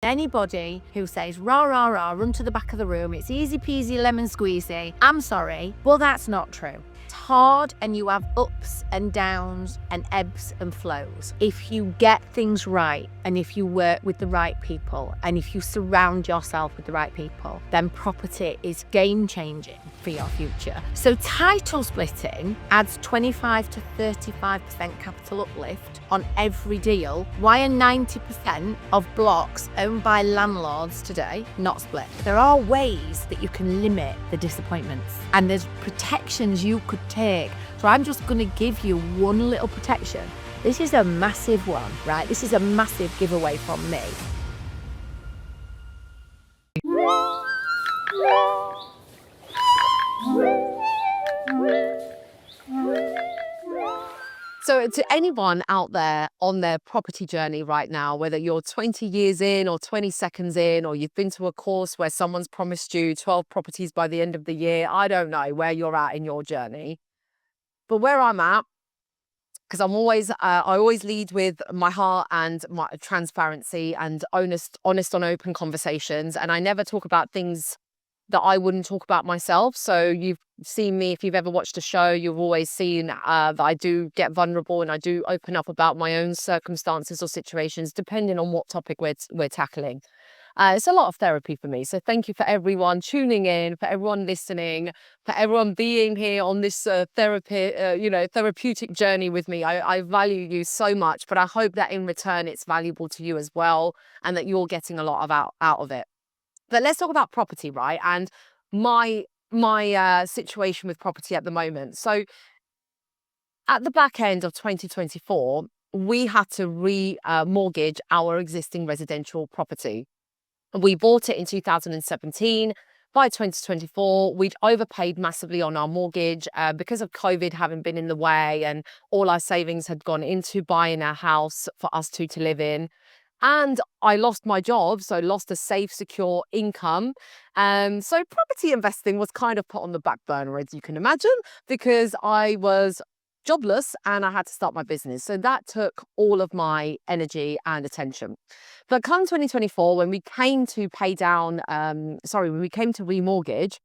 Anybody who says, rah, rah, rah, run to the back of the room, it's easy peasy lemon squeezy, I'm sorry, well, that's not true. It's hard and you have ups and downs and ebbs and flows. If you get things right and if you work with the right people and if you surround yourself with the right people, then property is game changing for your future. So title splitting adds 25 to 35% capital uplift on every deal. Why are 90% of blocks owned by landlords today not split? There are ways that you can limit the disappointments and there's protections you could take. So I'm just going to give you one little protection. This is a massive one, right? This is a massive giveaway from me. So to anyone out there on their property journey right now, whether you're 20 years in or 20 seconds in, or you've been to a course where someone's promised you 12 properties by the end of the year, I don't know where you're at in your journey. But where I'm at, because I always lead with my heart and my transparency and honest and open conversations. And I never talk about things that I wouldn't talk about myself. So you've seen me, if you've ever watched a show, you've always seen that I do get vulnerable and I do open up about my own circumstances or situations, depending on what topic we're tackling. It's a lot of therapy for me. So thank you for everyone tuning in, for everyone listening, for everyone being here on this therapeutic journey with me. I value you so much, but I hope that in return it's valuable to you as well and that you're getting a lot out of it. But let's talk about property, right? And my situation with property at the moment. So at the back end of 2024, we had to remortgage our existing residential property. We bought it in 2017. By 2024, we'd overpaid massively on our mortgage because of COVID having been in the way, and all our savings had gone into buying a house for us two to live in. And I lost my job, so lost a safe, secure income. So property investing was kind of put on the back burner, as you can imagine, because I was jobless and I had to start my business. So that took all of my energy and attention. But come 2024, when we came to when we came to remortgage,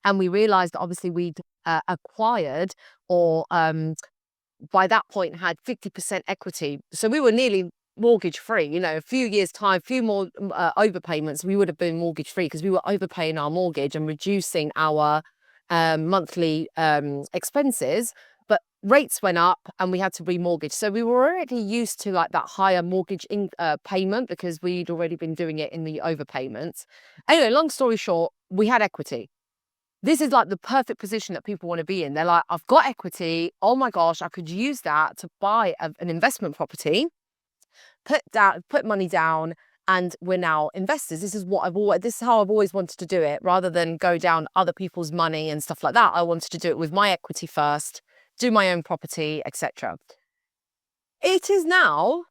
and we realized that obviously we'd acquired or by that point had 50% equity. So we were nearly mortgage free. A few years time, few more overpayments, we would have been mortgage free because we were overpaying our mortgage and reducing our monthly expenses. But rates went up and we had to remortgage. So we were already used to like that higher mortgage payment because we'd already been doing it in the overpayments. Anyway, long story short, we had equity. This is like the perfect position that people want to be in. They're like, I've got equity. Oh my gosh, I could use that to buy an investment property, put money down, and we're now investors. This is how I've always wanted to do it, rather than go down other people's money and stuff like that. I wanted to do it with my equity first, do my own property, etc. It is now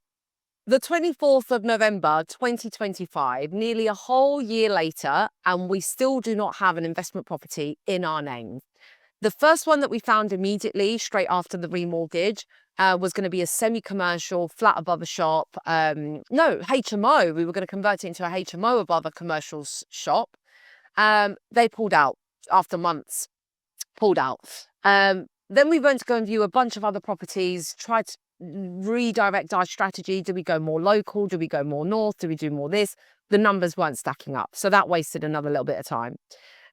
the 24th of November, 2025, nearly a whole year later, and we still do not have an investment property in our name. The first one that we found immediately, straight after the remortgage, was going to be a semi-commercial flat above a shop. HMO. We were going to convert it into a HMO above a commercial shop. They pulled out after months. Then we went to go and view a bunch of other properties, tried to redirect our strategy. Do we go more local? Do we go more north? Do we do more this? The numbers weren't stacking up. So that wasted another little bit of time.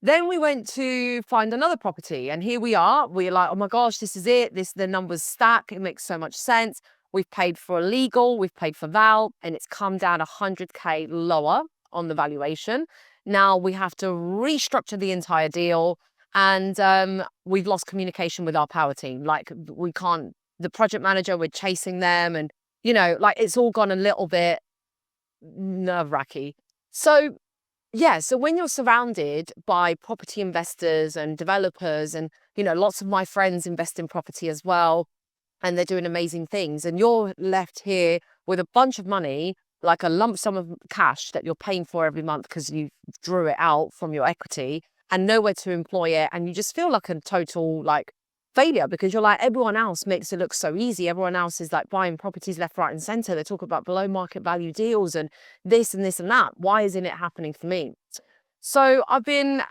Then we went to find another property, and here we are. We're like, oh my gosh, this is it. The numbers stack. It makes so much sense. We've paid for a legal, we've paid for val, and it's come down 100K lower on the valuation. Now we have to restructure the entire deal, and we've lost communication with our power team. Like the project manager, we're chasing them, and it's all gone a little bit nerve-wracking. So when you're surrounded by property investors and developers, and lots of my friends invest in property as well, and they're doing amazing things, and you're left here with a bunch of money, like a lump sum of cash that you're paying for every month because you drew it out from your equity, and nowhere to employ it, and you just feel like a total failure, because you're like, everyone else makes it look so easy. Everyone else is like buying properties left, right, and center. They talk about below market value deals and this and this and that. Why isn't it happening for me? So I've been,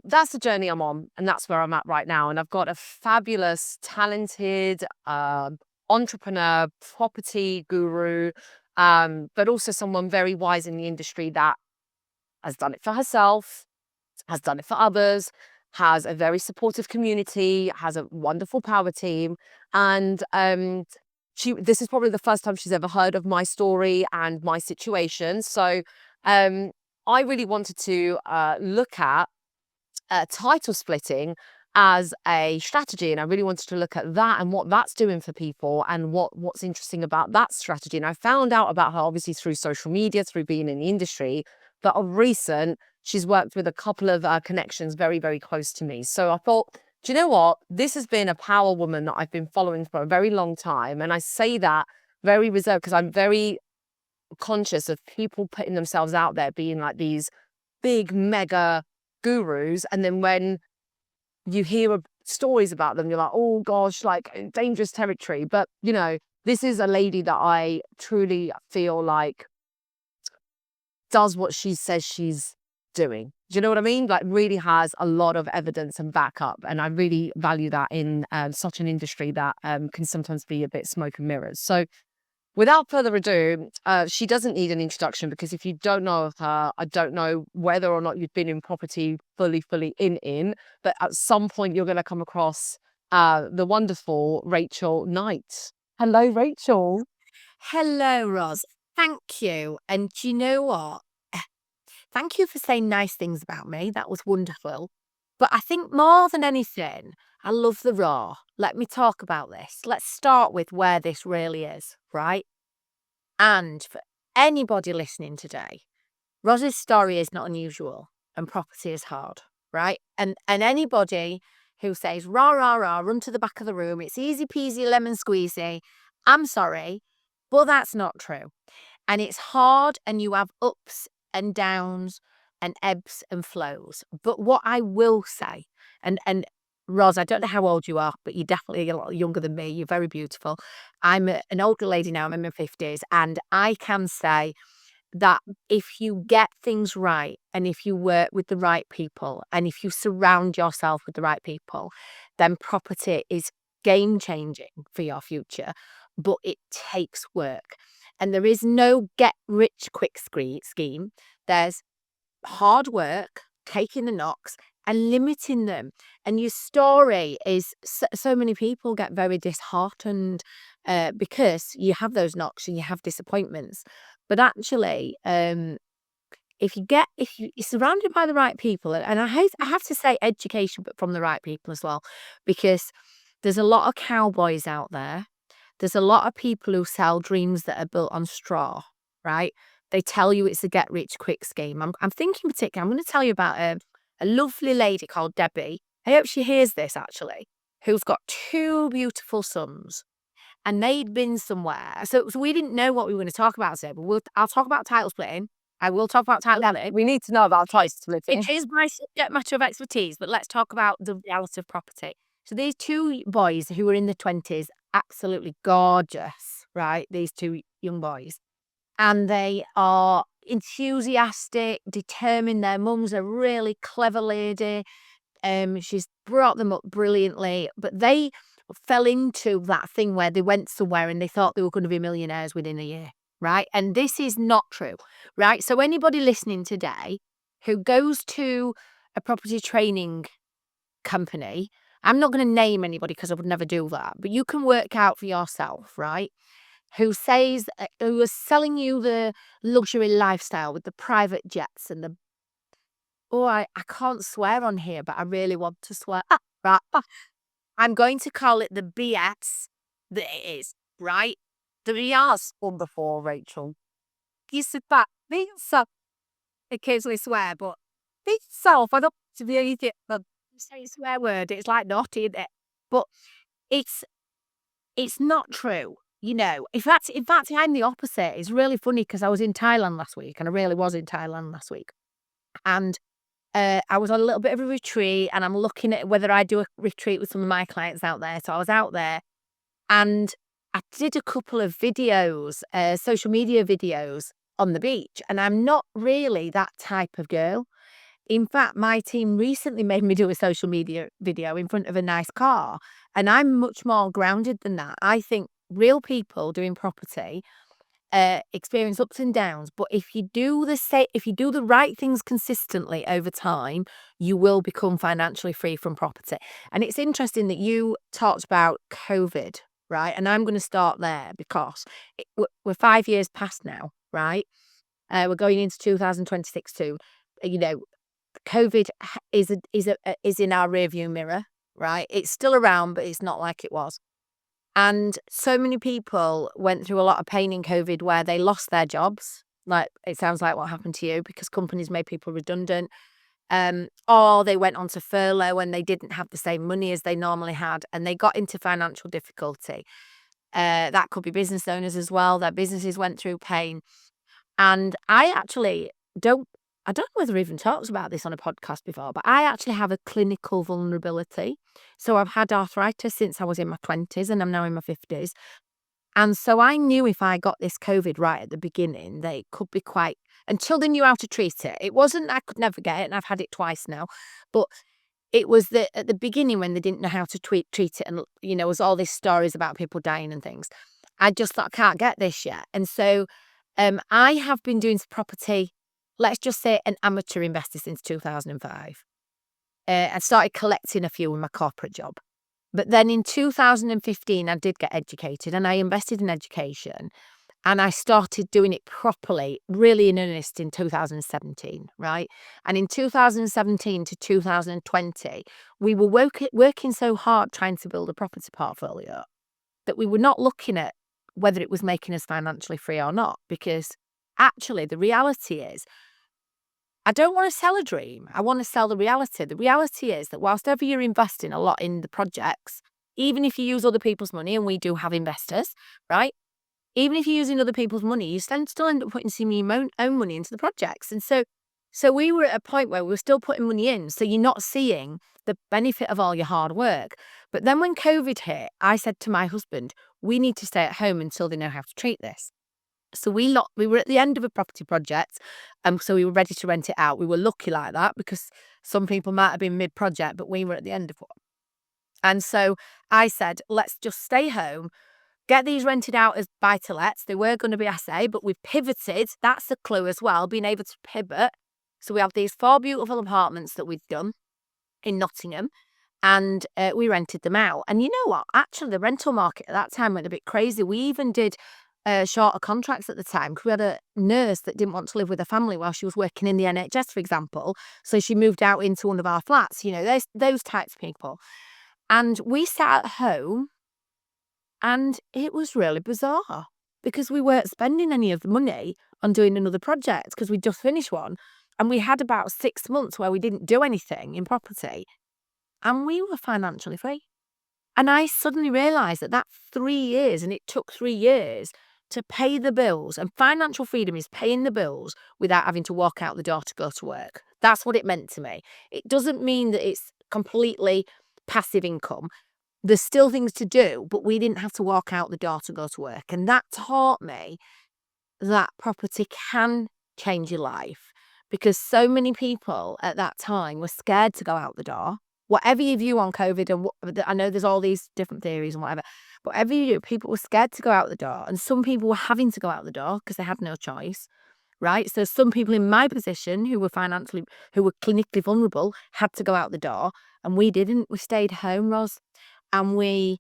that's the journey I'm on, and that's where I'm at right now. And I've got a fabulous, talented entrepreneur, property guru, but also someone very wise in the industry that has done it for herself, has done it for others, has a very supportive community, has a wonderful power team. And this is probably the first time she's ever heard of my story and my situation. So I really wanted to look at title splitting as a strategy, and I really wanted to look at that and what that's doing for people and what's interesting about that strategy. And I found out about her obviously through social media, through being in the industry, but of recent she's worked with a couple of connections very, very close to me. So I thought, do you know what, this has been a power woman that I've been following for a very long time, and I say that very reserved because I'm very conscious of people putting themselves out there being like these big mega gurus, and then when you hear stories about them, you're like, oh gosh, like dangerous territory. But you know, this is a lady that I truly feel like does what she says she's doing. Do you know what I mean? Like really has a lot of evidence and backup, and I really value that in such an industry that can sometimes be a bit smoke and mirrors. So without further ado, she doesn't need an introduction, because if you don't know of her, I don't know whether or not you've been in property fully in, but at some point you're going to come across the wonderful Rachel Knight. Hello, Rachel. Hello, Roz. Thank you. And do you know what? Thank you for saying nice things about me. That was wonderful. But I think more than anything, I love the raw. Let me talk about this. Let's start with where this really is, right? And for anybody listening today, Roz's story is not unusual and property is hard, right? And anybody who says, rah, rah, rah, run to the back of the room, it's easy peasy lemon squeezy, I'm sorry, but that's not true. And it's hard, and you have ups and downs and ebbs and flows. But what I will say, and Roz, I don't know how old you are, but you're definitely a lot younger than me. You're very beautiful. I'm an older lady now. I'm in my 50s. And I can say that if you get things right, and if you work with the right people, and if you surround yourself with the right people, then property is game changing for your future. But it takes work. And there is no get rich quick scheme. There's hard work, taking the knocks and limiting them. And your story is so many people get very disheartened because you have those knocks and you have disappointments. But actually, if you're surrounded by the right people, and I have to say education, but from the right people as well, because there's a lot of cowboys out there. There's a lot of people who sell dreams that are built on straw, right? They tell you it's a get rich quick scheme. I'm thinking particularly, I'm going to tell you about a lovely lady called Debbie. I hope she hears this actually, who's got two beautiful sons. And they'd been somewhere. So we didn't know what we were going to talk about today, but I'll talk about title splitting. I will talk about title splitting. We need to know about title splitting. It is my subject matter of expertise, but let's talk about the reality of property. So these two boys who were in their 20s, absolutely gorgeous, right? These two young boys. And they are enthusiastic, determined. Their mum's a really clever lady. She's brought them up brilliantly, but they fell into that thing where they went somewhere and they thought they were going to be millionaires within a year, right? And this is not true, right? So anybody listening today who goes to a property training company, I'm not going to name anybody because I would never do that, but you can work out for yourself, right? Who is selling you the luxury lifestyle with the private jets and the, I can't swear on here, but I really want to swear. Right. I'm going to call it the BS that it is, right? The BS. One before, Rachel. You said that. Be yourself. Occasionally swear, but be yourself. I don't want to be anything. But say a swear word, it's like naughty, isn't it? But it's not true. You know, in fact, I'm the opposite. It's really funny because I was in Thailand last week, and I really was in Thailand last week. And I was on a little bit of a retreat, and I'm looking at whether I do a retreat with some of my clients out there. So I was out there, and I did a couple of videos, social media videos on the beach, and I'm not really that type of girl. In fact, my team recently made me do a social media video in front of a nice car, and I'm much more grounded than that. I think real people doing property experience ups and downs, but if you do the right things consistently over time, you will become financially free from property. And it's interesting that you talked about COVID, right? And I'm going to start there because we're 5 years past now, right? We're going into 2026 too. You know, COVID is in our rearview mirror, right? It's still around, but it's not like it was. And so many people went through a lot of pain in COVID where they lost their jobs. Like it sounds like what happened to you, because companies made people redundant. Or they went on to furlough and they didn't have the same money as they normally had, and they got into financial difficulty. That could be business owners as well. Their businesses went through pain. And I actually I don't know whether I even talked about this on a podcast before, but I actually have a clinical vulnerability. So I've had arthritis since I was in my 20s, and I'm now in my 50s. And so I knew if I got this COVID right at the beginning, that it could be quite, until they knew how to treat it. It wasn't, I could never get it, and I've had it twice now. But it was at the beginning when they didn't know how to treat it. And, was all these stories about people dying and things. I just thought, I can't get this yet. And so I have been doing property, let's just say an amateur investor, since 2005. I started collecting a few in my corporate job. But then in 2015, I did get educated, and I invested in education, and I started doing it properly, really in earnest, in 2017, right? And in 2017 to 2020, we were working so hard trying to build a property portfolio that we were not looking at whether it was making us financially free or not, because actually the reality is, I don't want to sell a dream. I want to sell the reality. The reality is that whilst ever you're investing a lot in the projects, even if you use other people's money, and we do have investors, right? Even if you're using other people's money, you still end up putting some of your own money into the projects. And so we were at a point where we were still putting money in. So you're not seeing the benefit of all your hard work. But then when COVID hit, I said to my husband, we need to stay at home until they know how to treat this. So we were at the end of a property project, so we were ready to rent it out. We were lucky like that, because some people might have been mid-project, but we were at the end of one. And so I said, let's just stay home, get these rented out as buy-to-lets. They were going to be SA, but we've pivoted. That's the clue as well, being able to pivot. So we have these 4 beautiful apartments that we've done in Nottingham, and we rented them out. And you know what? Actually, the rental market at that time went a bit crazy. We even did shorter contracts at the time, because we had a nurse that didn't want to live with her family while she was working in the NHS, for example. So she moved out into one of our flats, those types of people. And we sat at home, and it was really bizarre, because we weren't spending any of the money on doing another project, because we just finished one. And we had about 6 months where we didn't do anything in property, and we were financially free. And I suddenly realised that 3 years, and it took 3 years to pay the bills. And financial freedom is paying the bills without having to walk out the door to go to work. That's what it meant to me. It doesn't mean that it's completely passive income. There's still things to do, but we didn't have to walk out the door to go to work. And that taught me that property can change your life, because so many people at that time were scared to go out the door. Whatever your view on COVID, and I know there's all these different theories and whatever, but whatever you do, people were scared to go out the door, and some people were having to go out the door because they had no choice, right? So some people in my position who were clinically vulnerable had to go out the door, and we didn't. We stayed home, Ros, and we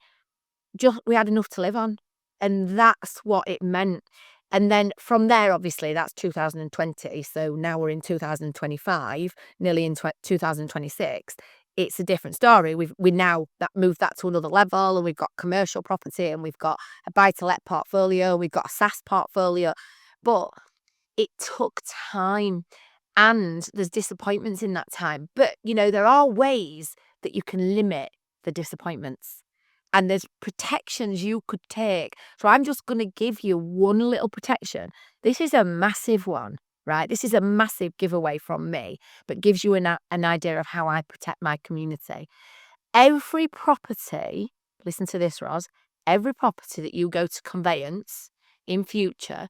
had enough to live on, and that's what it meant. And then from there, obviously, that's 2020. So now we're in 2025, nearly in 2026. It's a different story. We now moved that to another level, and we've got commercial property, and we've got a buy-to-let portfolio, we've got a SaaS portfolio. But it took time, and there's disappointments in that time. But, there are ways that you can limit the disappointments, and there's protections you could take. So I'm just going to give you one little protection. This is a massive one. right? This is a massive giveaway from me, but gives you an idea of how I protect my community. Every property, listen to this, Roz, every property that you go to conveyance in future,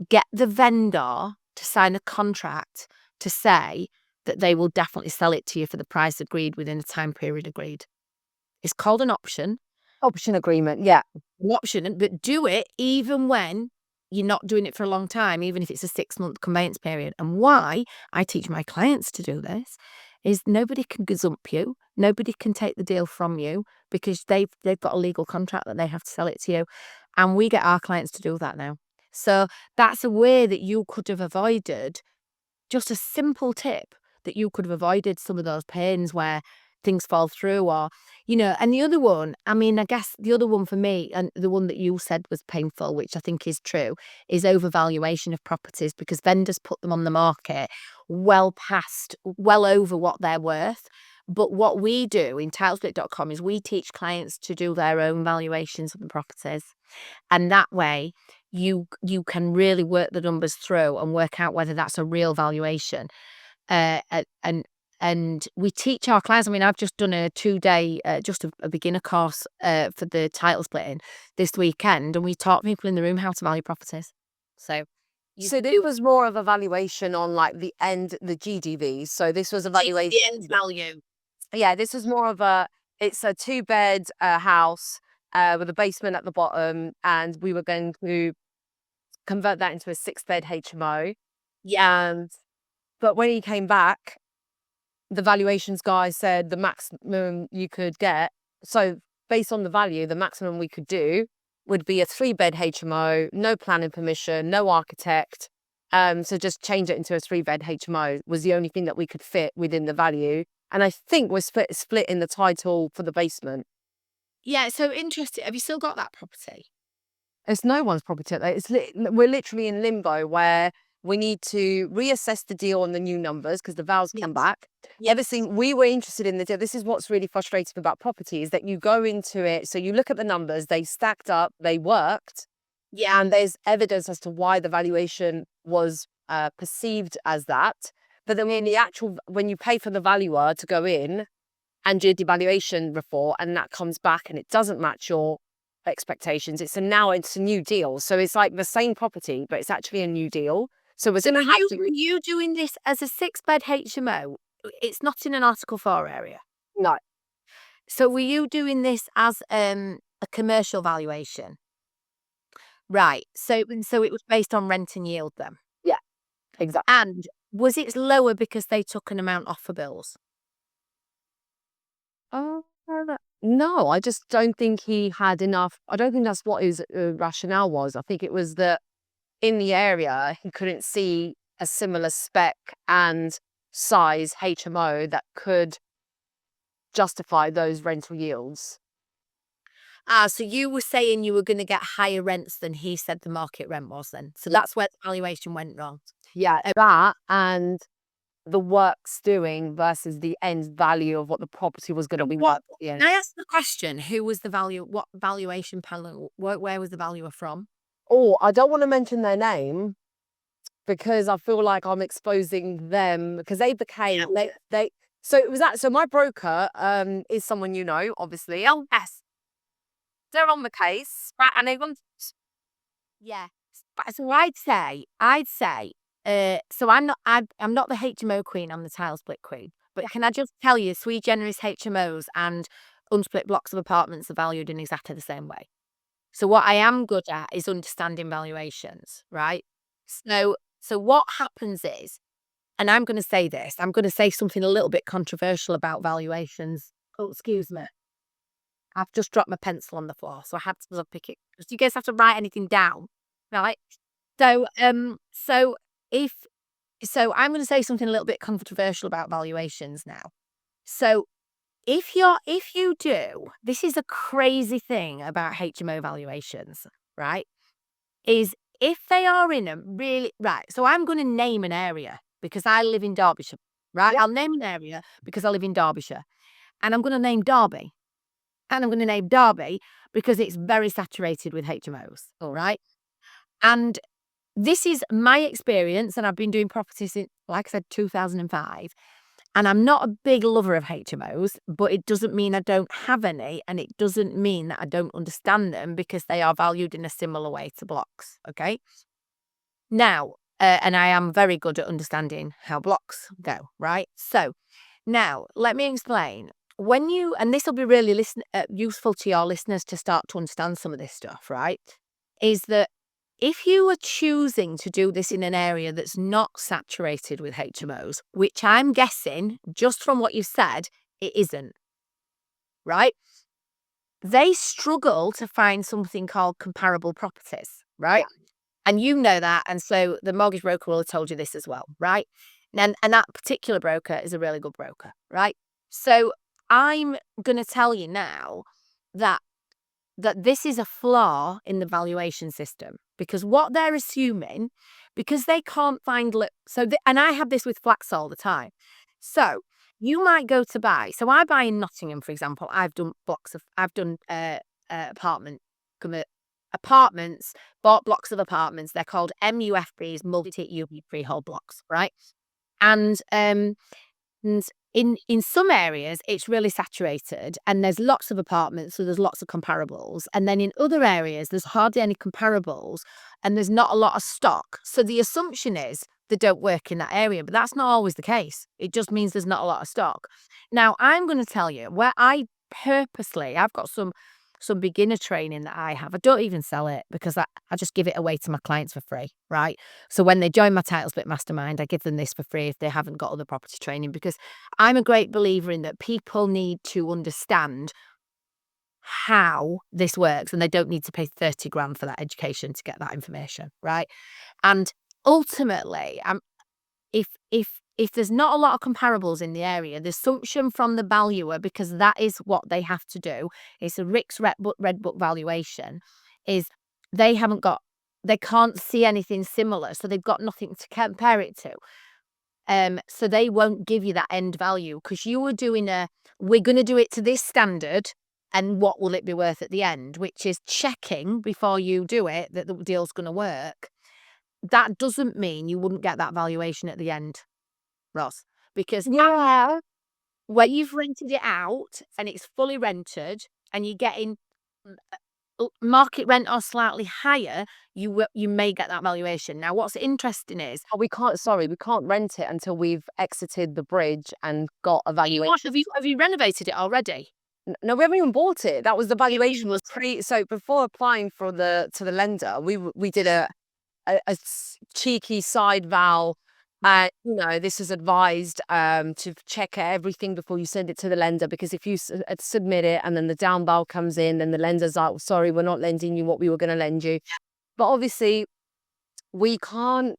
get the vendor to sign a contract to say that they will definitely sell it to you for the price agreed within a time period agreed. It's called an option. Option agreement, yeah. An option, but do it even when you're not doing it for a long time, even if it's a 6-month conveyance period. And why I teach my clients to do this is nobody can gazump you. Nobody can take the deal from you because they've got a legal contract that they have to sell it to you. And we get our clients to do that now. So that's a way that you could have avoided, just a simple tip that you could have avoided some of those pains where things fall through or, and the other one, I mean, I guess the other one for me, and the one that you said was painful, which I think is true, is overvaluation of properties because vendors put them on the market well over what they're worth. But what we do in titlesplit.com is we teach clients to do their own valuations of the properties. And that way you can really work the numbers through and work out whether that's a real valuation. And we teach our clients. I mean, I've just done a 2-day, just a beginner course for the title splitting this weekend, and we taught people in the room how to value properties. So this was more of a valuation on like the GDV. So this was a valuation. The end value. Yeah, this was more of it's a 2-bed house with a basement at the bottom, and we were going to convert that into a 6-bed HMO. Yeah. But when he came back, the valuations guy said the maximum you could get. So based on the value, the maximum we could do would be a 3-bed HMO, no planning permission, no architect. So just change it into a 3-bed HMO was the only thing that we could fit within the value. And I think we're split in the title for the basement. Yeah, so interesting. Have you still got that property? It's no one's property. We're literally in limbo where we need to reassess the deal on the new numbers because the vals come back. Everything we were interested in the deal. This is what's really frustrating about property is that you go into it. So you look at the numbers, they stacked up, they worked. Yeah. And there's evidence as to why the valuation was perceived as that. But then when you pay for the valuer to go in and do the valuation report and that comes back and it doesn't match your expectations, it's a new deal. So it's like the same property, but it's actually a new deal. So were you doing this as a 6-bed HMO? It's not in an Article 4 area. No. So were you doing this as a commercial valuation? Right. So it was based on rent and yield then? Yeah, exactly. And was it lower because they took an amount off for bills? No, I just don't think he had enough. I don't think that's what his rationale was. I think it was that in the area, he couldn't see a similar spec and size HMO that could justify those rental yields. So you were saying you were going to get higher rents than he said the market rent was then. So that's where the valuation went wrong. Yeah, that and the work's doing versus the end value of what the property was going to be. Can I ask the question? Who was the value? What valuation panel? Where was the valuer from? Oh, I don't want to mention their name because I feel like I'm exposing them because they became they. So it was that. So my broker is someone you know, obviously. Oh yes, they're on the case, right? And they want. Yeah. So I'd say. So I'm not the HMO queen. I'm the tile split queen. But can I just tell you, sui generis HMOs and unsplit blocks of apartments are valued in exactly the same way. So what I am good at is understanding valuations, right? So what happens is, and I'm going to say this, I'm going to say something a little bit controversial about valuations. Oh, excuse me. I've just dropped my pencil on the floor, so I had to pick it. Do you guys have to write anything down, right? So, I'm going to say something a little bit controversial about valuations now. So, if you do, this is a crazy thing about HMO valuations, right? Is if they are in a really, right, so I'm going to name an area because I live in Derbyshire, right? I'll name an area because I live in Derbyshire. And I'm going to name Derby. And I'm going to name Derby because it's very saturated with HMOs, all right? And this is my experience, and I've been doing property since, like I said, 2005. And I'm not a big lover of HMOs, but it doesn't mean I don't have any, and it doesn't mean that I don't understand them because they are valued in a similar way to blocks, okay? Now, and I am very good at understanding how blocks go, right? So now let me explain. When you, and this will be really useful to your listeners to start to understand some of this stuff, right? Is that if you are choosing to do this in an area that's not saturated with HMOs, which I'm guessing, just from what you've said, it isn't, right? They struggle to find something called comparable properties, right? Yeah. And you know that. And so the mortgage broker will have told you this as well, right? And that particular broker is a really good broker, right? So I'm going to tell you now that this is a flaw in the valuation system, because what they're assuming, because they can't find, and I have this with flats all the time. So you might go to buy. So I buy in Nottingham, for example. I've done apartments, bought blocks of apartments. They're called MUFBs, multi-unit freehold blocks, right? And in some areas, it's really saturated and there's lots of apartments, so there's lots of comparables. And then in other areas, there's hardly any comparables and there's not a lot of stock. So the assumption is they don't work in that area, but that's not always the case. It just means there's not a lot of stock. Now, I'm going to tell you where I've got some beginner training that I have. I don't even sell it because I just give it away to my clients for free, right? So when they join my Title Split Mastermind, I give them this for free if they haven't got other property training, because I'm a great believer in that people need to understand how this works and they don't need to pay 30 grand for that education to get that information, right? And ultimately, if there's not a lot of comparables in the area, the assumption from the valuer, because that is what they have to do, it's a RICS Red Book valuation, is they can't see anything similar, so they've got nothing to compare it to. So they won't give you that end value because you were doing we're going to do it to this standard, and what will it be worth at the end, which is checking before you do it that the deal's going to work. That doesn't mean you wouldn't get that valuation at the end, Ross, because where you've rented it out and it's fully rented and you're getting market rent or slightly higher, you may get that valuation. Now, what's interesting is we can't rent it until we've exited the bridge and got a valuation. What, have you renovated it already? No, we haven't even bought it. That was the valuation was so before applying to the lender, we did a cheeky side val. This is advised to check everything before you send it to the lender, because if you submit it and then the down val comes in, then the lender's like, well, sorry, we're not lending you what we were going to lend you. But obviously, we can't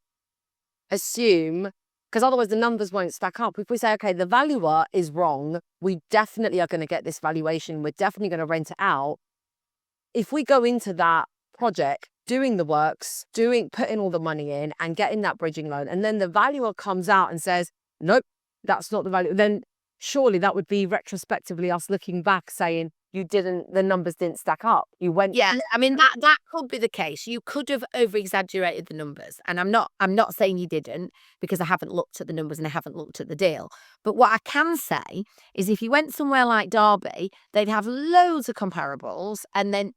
assume, because otherwise the numbers won't stack up. If we say, okay, the valuer is wrong, we definitely are going to get this valuation, we're definitely going to rent it out. If we go into that project doing the works, putting all the money in and getting that bridging loan, and then the valuer comes out and says, nope, that's not the value, then surely that would be retrospectively us looking back saying, the numbers didn't stack up. You went. Yeah, I mean, that could be the case. You could have over-exaggerated the numbers. And I'm not saying you didn't, because I haven't looked at the numbers and I haven't looked at the deal. But what I can say is if you went somewhere like Derby, they'd have loads of comparables, and then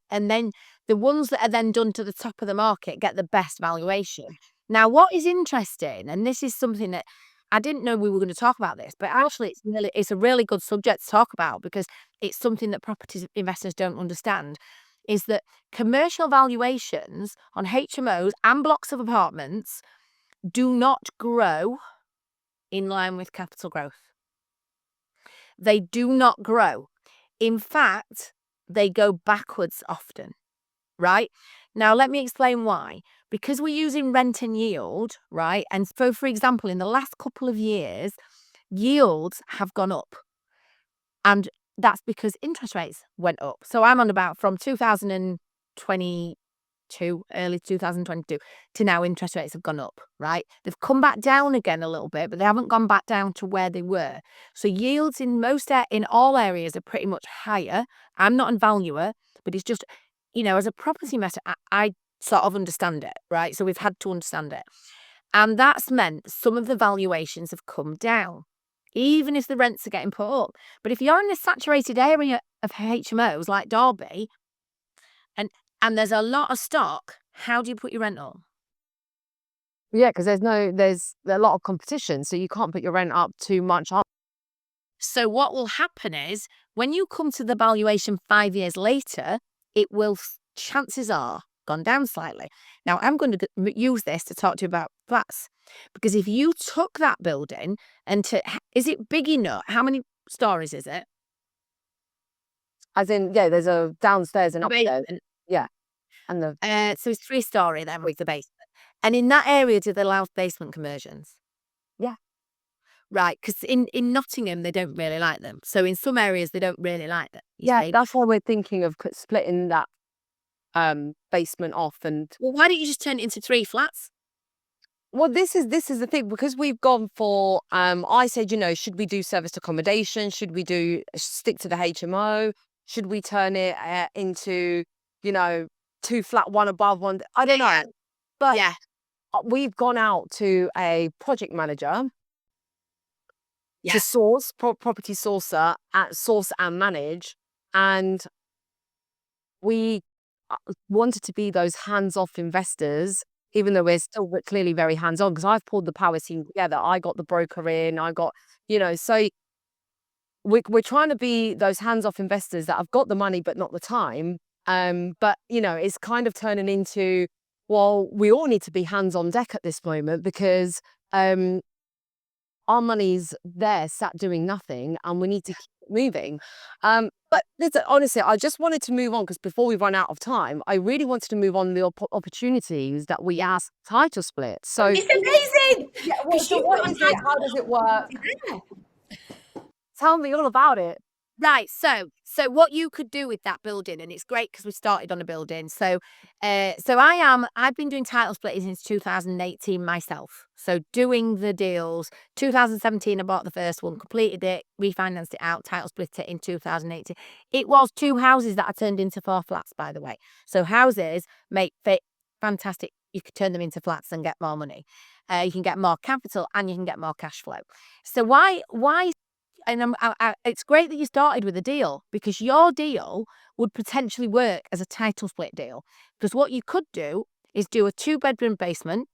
the ones that are then done to the top of the market get the best valuation. Now, what is interesting, and this is something that I didn't know we were going to talk about this, but actually it's a really good subject to talk about, because it's something that property investors don't understand, is that commercial valuations on HMOs and blocks of apartments do not grow in line with capital growth. They do not grow. In fact, they go backwards often, right? Now, let me explain why. Because we're using rent and yield, right? And so, for example, in the last couple of years, yields have gone up. And that's because interest rates went up. So I'm on about from 2022, early 2022, to now interest rates have gone up, right? They've come back down again a little bit, but they haven't gone back down to where they were. So yields in all areas are pretty much higher. I'm not a valuer, but it's just, as a property investor, I sort of understand it, right? So we've had to understand it. And that's meant some of the valuations have come down, even if the rents are getting put up. But if you're in a saturated area of HMOs like Derby, and there's a lot of stock, how do you put your rent up? Yeah, because there's a lot of competition, so you can't put your rent up too much up. So what will happen is when you come to the valuation 5 years later, it will, chances are, gone down slightly. Now, I'm going to use this to talk to you about flats, because if you took that building and is it big enough? How many stories is it? As in, yeah, there's a downstairs and A upstairs. basement. Yeah, and the So it's 3-story then with the basement. And in that area, do they allow basement conversions? yeah. Right, because in Nottingham, they don't really like them. So in some areas, they don't really like them, you Yeah, see. that's why we're thinking of splitting that basement off. And Well, why don't you just turn it into 3 flats? well, this is the thing, because we've gone for I said, should we do serviced accommodation? Should we stick to the HMO? Should we turn it into, 2 flat, one above one? I don't know. But Yeah. we've gone out to a project manager Yeah. to source property sourcer at source and manage, and we wanted to be those hands-off investors, even though we're still clearly very hands-on, because I've pulled the power team together. I got the broker in, I got, so we're trying to be those hands-off investors that have got the money but not the time. But it's kind of turning into, well, we all need to be hands on deck at this moment, because our money's there sat doing nothing, and we need to keep it moving. But listen, honestly, I just wanted to move on, because before we run out of time, I really wanted to move on the opportunities that we asked title split. So It's amazing. yeah, well, Because so you've what got a is it? How does it work? Tell me all about it. Right, so what you could do with that building, and it's great because we started on a building. I've been doing title splitting since 2018 myself. So doing the deals, 2017 I bought the first one, completed it, refinanced it out, title split it in 2018. It was 2 houses that I turned into 4 flats, by the way. So houses make fit fantastic. You could turn them into flats and get more money. You can get more capital and you can get more cash flow. So why and it's great that you started with a deal, because your deal would potentially work as a title split deal. Because what you could do is do a 2-bedroom basement,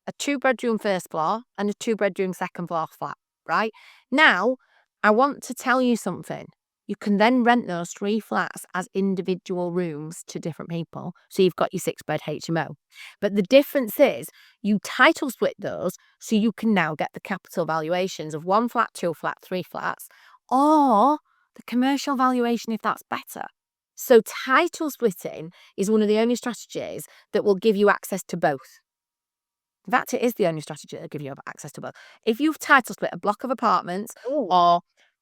a 2-bedroom first floor, and a 2-bedroom second floor flat, right? Now, I want to tell you something. You can then rent those 3 flats as individual rooms to different people. So you've got your 6-bed HMO. But the difference is you title split those, so you can now get the capital valuations of 1 flat, 2 flat, 3 flats, or the commercial valuation if that's better. So title splitting is one of the only strategies that will give you access to both. In fact, it is the only strategy that will give you access to both. If you've title split a block of apartments or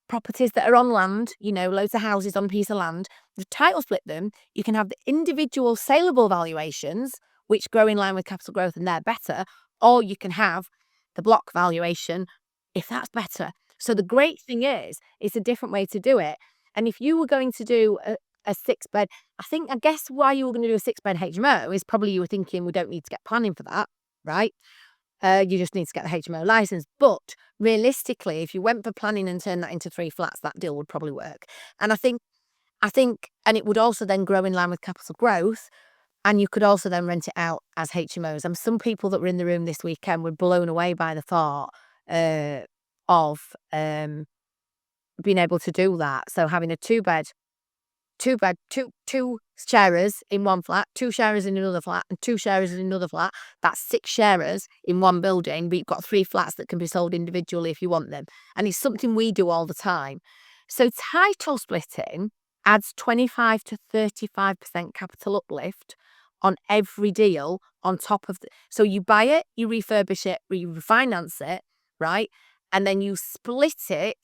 properties that are on land, loads of houses on a piece of land, you title split them, you can have the individual saleable valuations, which grow in line with capital growth and they're better, or you can have the block valuation if that's better. So the great thing is, it's a different way to do it. And if you were going to do a 6-bed, I guess why you were going to do a 6-bed HMO is probably you were thinking we don't need to get planning for that, right? You just need to get the HMO license. But realistically, if you went for planning and turned that into 3 flats, that deal would probably work. And I think, and it would also then grow in line with capital growth. And you could also then rent it out as HMOs. And some people that were in the room this weekend were blown away by the thought of being able to do that. So having a 2-bed, two sharers in one flat, 2 sharers in another flat, and 2 sharers in another flat. That's 6 sharers in one building, but you've got 3 flats that can be sold individually if you want them. And it's something we do all the time. So title splitting adds 25 to 35% capital uplift on every deal on top of so you buy it, you refurbish it, you refinance it, right? And then you split it,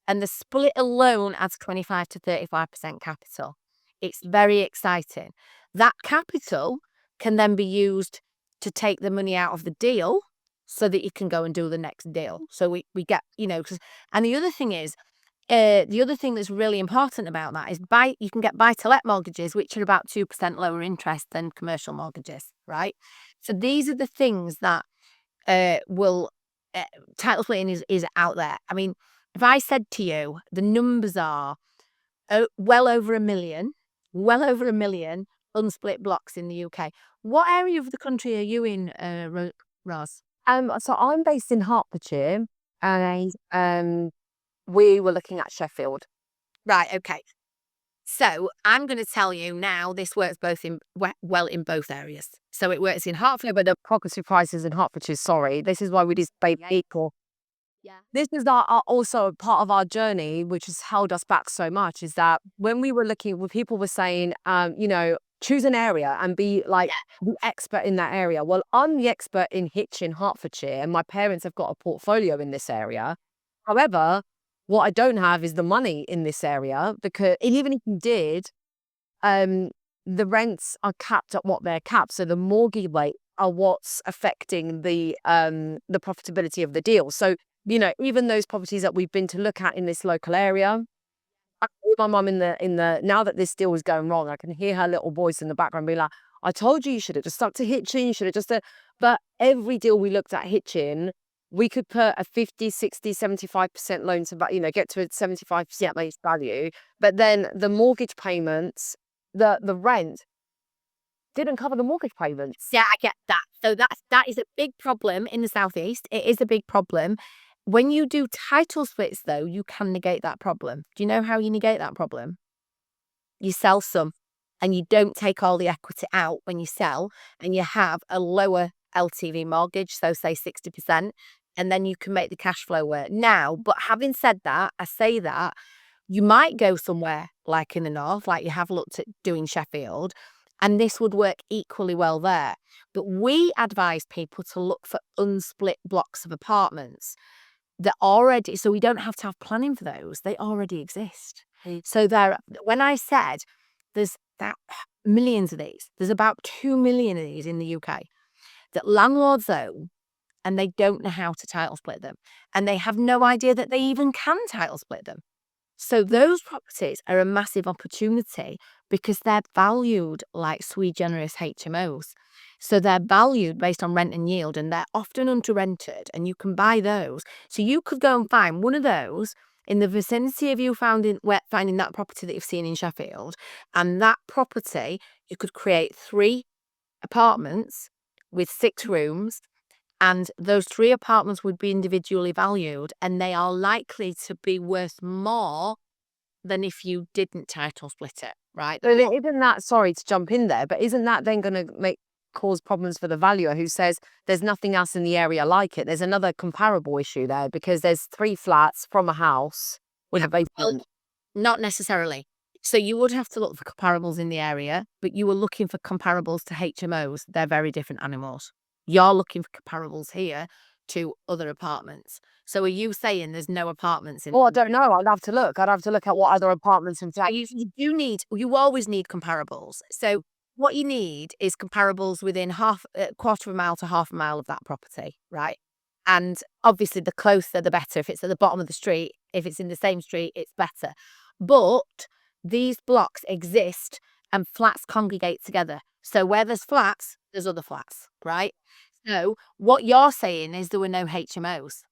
and the split alone adds 25 to 35% capital. It's very exciting. That capital can then be used to take the money out of the deal so that you can go and do the next deal. So we get, and the other thing is, the other thing that's really important about that is you can get buy-to-let mortgages, which are about 2% lower interest than commercial mortgages, right? So these are the things that will title splitting is out there. I mean, if I said to you, the numbers are well over a million unsplit blocks in the UK. What area of the country are you in, Roz? So I'm based in Hertfordshire, and we were looking at Sheffield. Right, okay. So I'm going to tell you now, this works both in in both areas. So it works in Hertford, But the property prices in Hertfordshire, sorry, this is why we debate equal. yeah, This is also a part of our journey, which has held us back so much, is that when we were looking, when people were saying, choose an area and be like the expert in that area. Well, I'm the expert in Hitchin, Hertfordshire, and my parents have got a portfolio in this area. However, what I don't have is the money in this area, because even if you did, the rents are capped at what they're capped. So the mortgage rate are what's affecting the profitability of the deal. So, even those properties that we've been to look at in this local area, I can hear my mum in the now that this deal is going wrong, I can hear her little voice in the background being like, I told you should have just stuck to Hitchin, you should have just but every deal we looked at Hitchin, we could put a 50, 60, 75% loan to get to a 75% base value. But then the mortgage payments, the rent didn't cover the mortgage payments. yeah, I get that. So that is a big problem in the southeast. It is a big problem. When you do title splits, though, you can negate that problem. Do you know how you negate that problem? You sell some, and you don't take all the equity out when you sell, and you have a lower LTV mortgage, so say 60%, and then you can make the cash flow work. Now, but having said that, I say that you might go somewhere like in the north, like you have looked at doing Sheffield, and this would work equally well there. But we advise people to look for unsplit blocks of apartments that already, so we don't have to have planning for those. They already exist. So when I said there's that millions of these, there's about 2 million of these in the UK that landlords own, and they don't know how to title split them. And they have no idea that they even can title split them. So those properties are a massive opportunity because they're valued like sui generis HMOs. So they're valued based on rent and yield, and they're often under-rented, and you can buy those. So you could go and find one of those in the vicinity of you finding that property that you've seen in Sheffield, and that property, you could create 3 apartments with 6 rooms, and those 3 apartments would be individually valued, and they are likely to be worth more than if you didn't title split it, right? So isn't that, sorry to jump in there, but isn't that then going to cause problems for the valuer who says there's nothing else in the area like it? There's another comparable issue there because there's 3 flats from a house with a Well, basement. not necessarily. So you would have to look for comparables in the area, but you were looking for comparables to HMOs. They're very different animals. You're looking for comparables here to other apartments. So are you saying there's no apartments in? Oh, I don't know. I'd have to look. I'd have to look at what other apartments in fact. You always need comparables. So what you need is comparables within quarter of a mile to half a mile of that property, right? And obviously the closer the better. If it's at the bottom of the street, if it's in the same street, it's better. But these blocks exist and flats congregate together. So where there's flats, there's other flats, right? So what you're saying is there were no HMOs.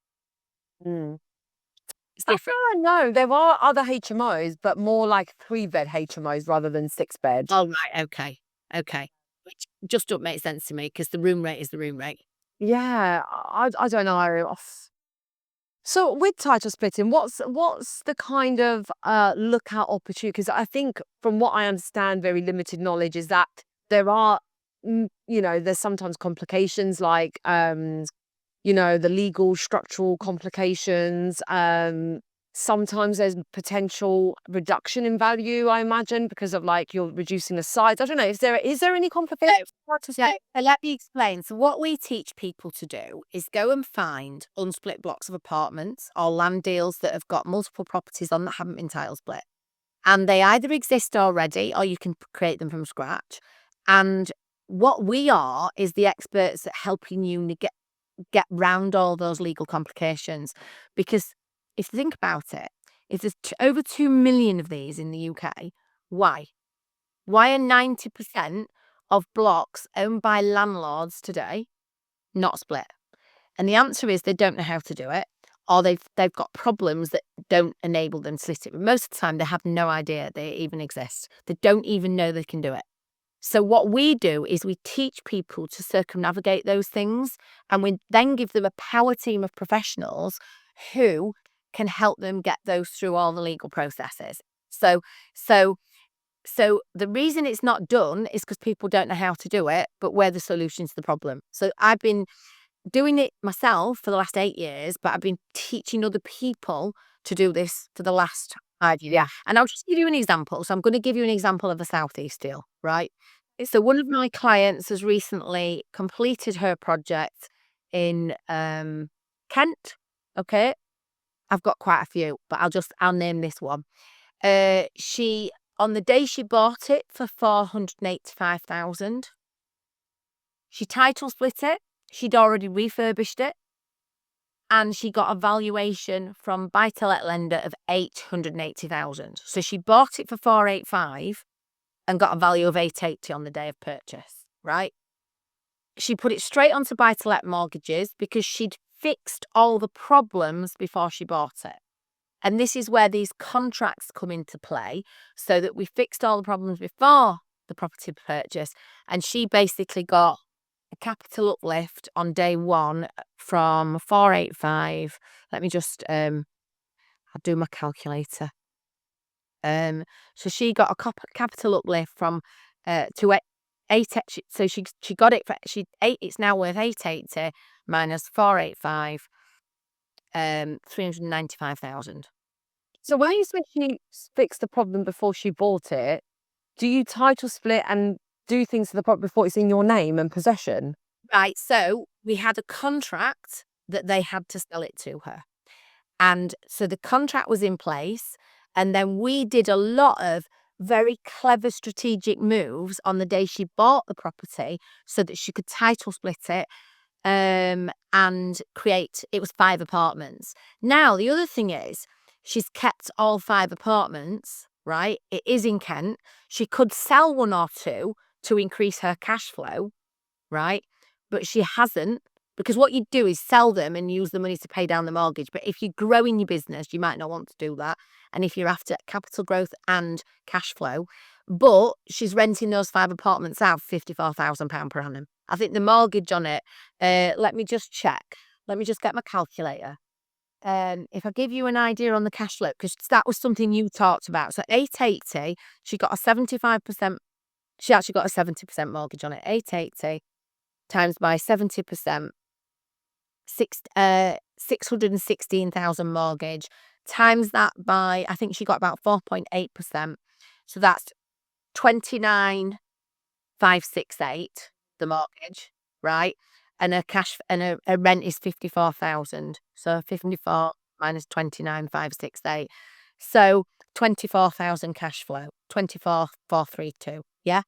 Mm. It's different. No, there are other HMOs, but more like 3-bed HMOs rather than 6-bed. Oh, right. Okay. Okay. Which just don't make sense to me because the room rate is the room rate. Yeah, I don't know. So with title splitting, what's the kind of lookout opportunity? Because I think from what I understand, very limited knowledge, is that there are, there's sometimes complications like, the legal structural complications. Sometimes there's potential reduction in value, I imagine, because of like you're reducing the size. I don't know. Is there any complications? So let me explain. So what we teach people to do is go and find unsplit blocks of apartments or land deals that have got multiple properties on that haven't been title split. And they either exist already or you can create them from scratch. And what we are is the experts at helping you get round all those legal complications. Because if you think about it, is there's over 2 million of these in the UK. Why? Why are 90% of blocks owned by landlords today not split? And the answer is they don't know how to do it, or they've got problems that don't enable them to split it. But most of the time, they have no idea they even exist. They don't even know they can do it. So what we do is we teach people to circumnavigate those things, and we then give them a power team of professionals who can help them get those through all the legal processes. So the reason it's not done is because people don't know how to do it, but we're the solution to the problem. So I've been doing it myself for the last 8 years, but I've been teaching other people to do this for the last 5 years. Yeah. And I'll just give you an example. So I'm going to give you an example of a Southeast deal, right? So one of my clients has recently completed her project in Kent. Okay. I've got quite a few, but I'll name this one. She, on the day she bought it for 485,000, she title split it. She'd already refurbished it, and she got a valuation from buy-to-let lender of 880,000. So she bought it for 485 and got a value of 880 on the day of purchase, right? She put it straight onto buy-to-let mortgages because she'd fixed all the problems before she bought it. And this is where these contracts come into play, so that we fixed all the problems before the property purchase, and she basically got a capital uplift on day one from 485. Let me just I'll do my calculator. So she got a capital uplift from to eight. So she got it for it's now worth 880 minus 485, 395,000. So when you said she fixed the problem before she bought it, do you title split and do things to the property before it's in your name and possession? Right, so we had a contract that they had to sell it to her. And so the contract was in place, and then we did a lot of very clever strategic moves on the day she bought the property so that she could title split it and create, it was 5 apartments. Now, the other thing is she's kept all 5 apartments, right? It is in Kent. She could sell 1 or 2 to increase her cash flow, right? But she hasn't, because what you do is sell them and use the money to pay down the mortgage. But if you're growing your business, you might not want to do that. And if you're after capital growth and cash flow, but she's renting those 5 apartments out for £54,000 per annum. I think the mortgage on it, let me just check. Let me just get my calculator. If I give you an idea on the cash flow, because that was something you talked about. So 880, she got a 75%, she actually got a 70% mortgage on it. 880 times by 70%, 616,000 mortgage, times that by, I think she got about 4.8%. So that's 29,568, the mortgage, right? And her cash and her rent is 54,000. So 54 minus 29,568. So 24,000 cash flow, 24,432. Yeah.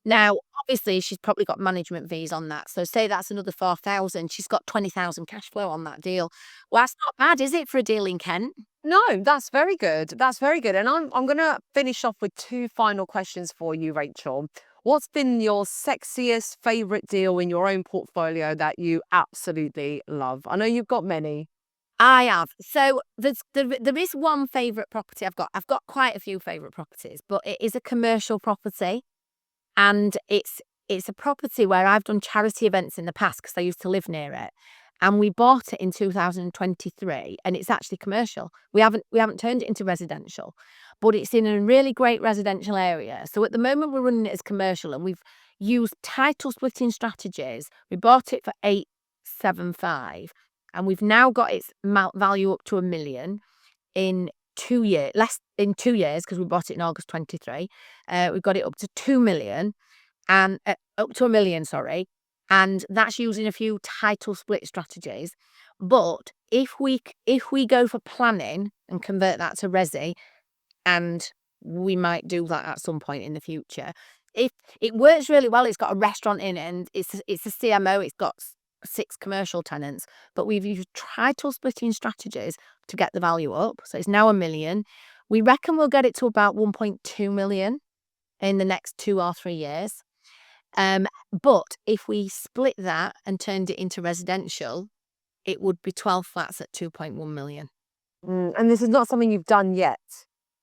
Now, obviously, she's probably got management fees on that. So say that's another 4,000. She's got 20,000 cash flow on that deal. Well, that's not bad, is it, for a deal in Kent? No, that's very good. That's very good. And I'm going to finish off with 2 final questions for you, Rachel. What's been your sexiest favorite deal in your own portfolio that you absolutely love? I know you've got many. I have. So there is one favourite property I've got. I've got quite a few favourite properties, but it is a commercial property. And it's a property where I've done charity events in the past because I used to live near it. And we bought it in 2023, and it's actually commercial. We haven't turned it into residential, but it's in a really great residential area. So at the moment we're running it as commercial, and we've used title splitting strategies. We bought it for 875, and we've now got its value up to £1 million in 2 years, less in 2 years, because we bought it in August 23. We've got it up to 2 million and up to £1 million, sorry. And that's using a few title split strategies. But if we go for planning and convert that to resi, and we might do that at some point in the future, if it works really well, it's got a restaurant in it, and it's a CMO. It's got 6 commercial tenants, but we've used title splitting strategies to get the value up. So it's now 1 million. We reckon we'll get it to about 1.2 million in the next 2 or 3 years. But if we split that and turned it into residential, it would be 12 flats at 2.1 million. And this is not something you've done yet.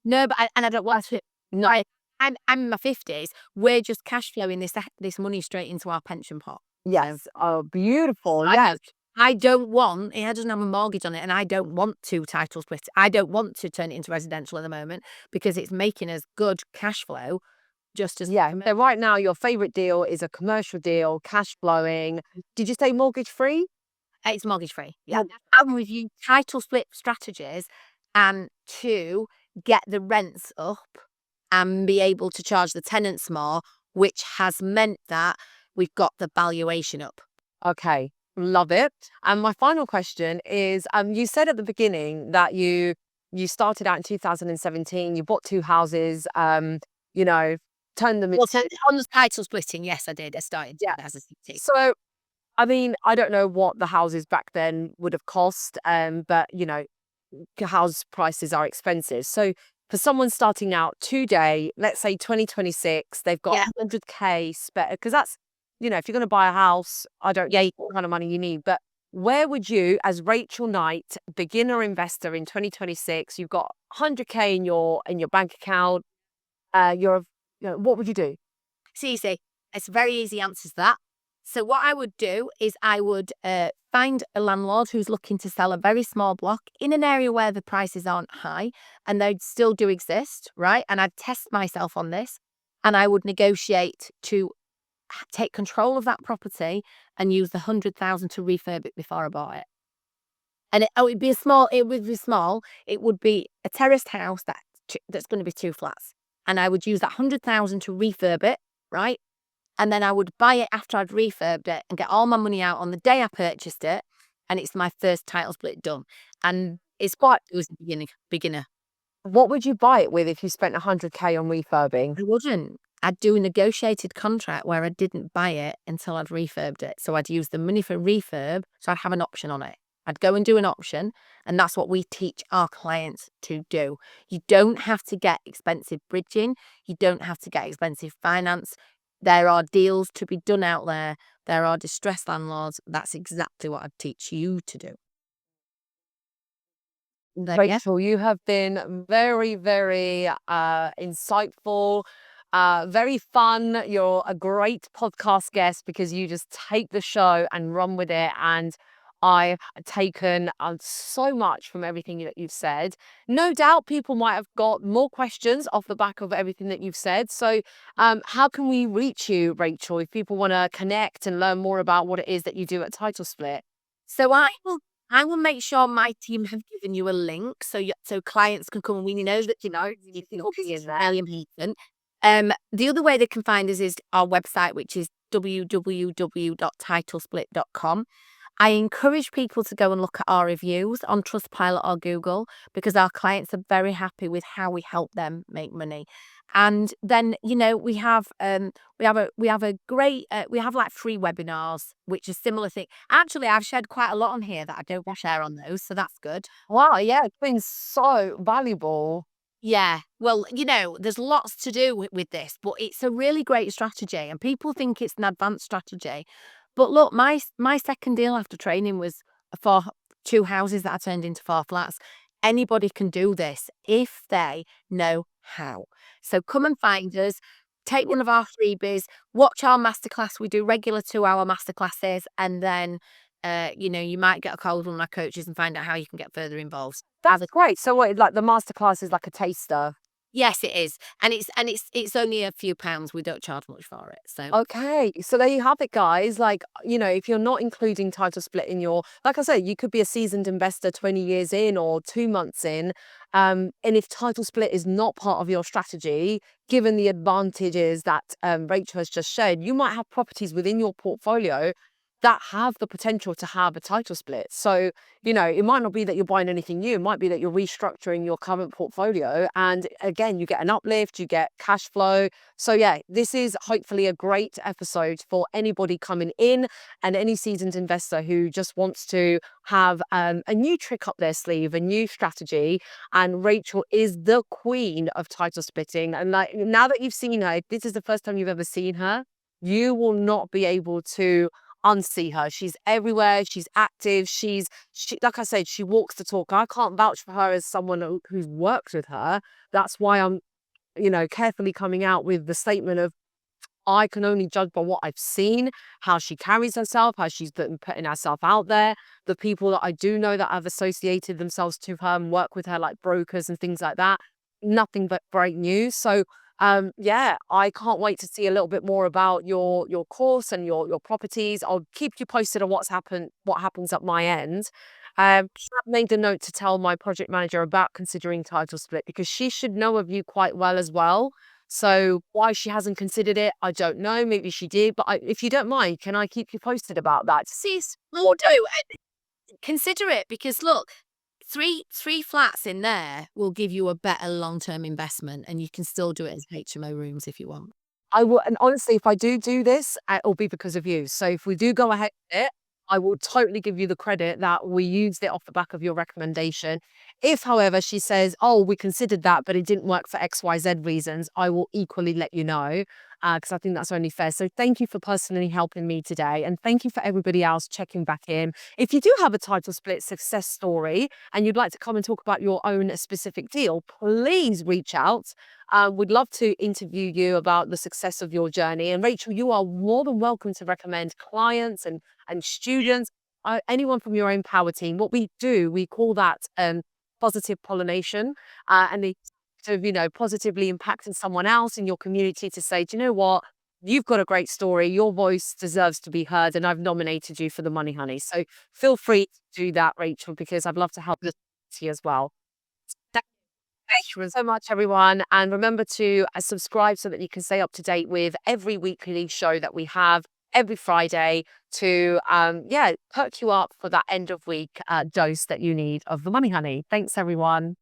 No, but I don't want to. No, I'm in my 50s. We're just cash flowing this money straight into our pension pot. Yes. Oh, beautiful. I Yes. I don't want, it doesn't have a mortgage on it, and I don't want to title split. I don't want to turn it into residential at the moment because it's making us good cash flow just as. Yeah. So right now, your favorite deal is a commercial deal, cash flowing. Did you say mortgage free? It's mortgage free. Yeah. And we've used title split strategies and to get the rents up and be able to charge the tenants more, which has meant that we've got the valuation up. Okay. Love it. And my final question is, you said at the beginning that you started out in 2017, you bought 2 houses, you know, turned them Well, into. so on the title splitting, yes, I did. I started Yeah. as a CT. So, I mean, I don't know what the houses back then would have cost, but house prices are expensive. So for someone starting out today, let's say 2026, they've got Yeah. 100K spare, because that's, if you're going to buy a house, I don't know what kind of money you need, but where would you, as Rachel Knight, beginner investor in 2026, you've got 100K in your bank account, what would you do? It's It's a very easy answer to that. So what I would do is I would find a landlord who's looking to sell a very small block in an area where the prices aren't high, and they still do exist, right? And I'd test myself on this, and I would negotiate to take control of that property and use the 100,000 to refurb it before I bought it. And it would be small. It would be small. It would be a terraced house that's going to be 2 flats, and I would use that 100,000 to refurb it, right? And then I would buy it after I'd refurbed it and get all my money out on the day I purchased it, and it's my first title split done. And it was the beginner. What would you buy it with if you spent 100K on refurbing? I wouldn't. I'd do a negotiated contract where I didn't buy it until I'd refurbed it. So I'd use the money for refurb, so I'd have an option on it. I'd go and do an option, and that's what we teach our clients to do. You don't have to get expensive bridging. You don't have to get expensive finance. There are deals to be done out there. There are distressed landlords. That's exactly what I'd teach you to do. Rachel, you have been very, very insightful, very fun. You're a great podcast guest because you just take the show and run with it. And I've taken so much from everything that you've said. No doubt people might have got more questions off the back of everything that you've said. So how can we reach you, Rachel, if people want to connect and learn more about what it is that you do at Title Split? So I will make sure my team have given you a link so clients can come and we know that you can be in there. Important. The other way they can find us is our website, which is www.titlesplit.com. I encourage people to go and look at our reviews on Trustpilot or Google because our clients are very happy with how we help them make money. And then we have a great we have like free webinars, which is similar thing. Actually, I've shared quite a lot on here that I don't share on those, so that's good. Wow, yeah, it's been so valuable. Yeah, well, there's lots to do with this, but it's a really great strategy, and people think it's an advanced strategy. But look, my second deal after training was for 2 houses that I turned into 4 flats. Anybody can do this if they know how. So come and find us, take one of our freebies, watch our masterclass. We do regular 2-hour masterclasses, and then you might get a call with one of our coaches and find out how you can get further involved. That's great. So what, like the masterclass is like a taster? Yes, it is. And it's only a few pounds. We don't charge much for it. So Okay. So there you have it, guys. Like, if you're not including title split in your, like I said, you could be a seasoned investor 20 years in or 2 months in. And if title split is not part of your strategy, given the advantages that Rachel has just shared, you might have properties within your portfolio that have the potential to have a title split. So, you know, it might not be that you're buying anything new. It might be that you're restructuring your current portfolio. And again, you get an uplift, you get cash flow. So yeah, this is hopefully a great episode for anybody coming in and any seasoned investor who just wants to have a new trick up their sleeve, a new strategy. And Rachel is the queen of title splitting. And like, now that you've seen her, if this is the first time you've ever seen her, you will not be able to unsee her. She's everywhere. She's active. She, like I said, she walks the talk. I can't vouch for her as someone who's worked with her. That's why I'm, you know, carefully coming out with the statement of I can only judge by what I've seen, how she carries herself, how she's putting herself out there. The people that I do know that have associated themselves to her and work with her, like brokers and things like that, nothing but great news. So, yeah, I can't wait to see a little bit more about your course and your properties. I'll keep you posted on what happens at my end. I've made a note to tell my project manager about considering title split because she should know of you quite well as well. So why she hasn't considered it, I don't know. Maybe she did, but if you don't mind, can I keep you posted about that? Sis, we'll do. Consider it because look, three flats in there will give you a better long-term investment, and you can still do it as HMO rooms if you want. I will, and honestly, if I do this, it'll be because of you. So if we do go ahead with it, I will totally give you the credit that we used it off the back of your recommendation. If, however, she says, oh, we considered that, but it didn't work for XYZ reasons, I will equally let you know because I think that's only fair. So thank you for personally helping me today. And thank you for everybody else checking back in. If you do have a title split success story and you'd like to come and talk about your own specific deal, please reach out. We'd love to interview you about the success of your journey. And Rachel, you are more than welcome to recommend clients and students, anyone from your own power team. What we do, we call that positive pollination, and the sort of, you know, positively impacting someone else in your community to say, do you know what? You've got a great story. Your voice deserves to be heard, and I've nominated you for the Money Honey. So feel free to do that, Rachel, because I'd love to help the community as well. Thank you so much, everyone. And remember to subscribe so that you can stay up to date with every weekly show that we have every Friday to, yeah, perk you up for that end of week dose that you need of the Money Honey. Thanks, everyone.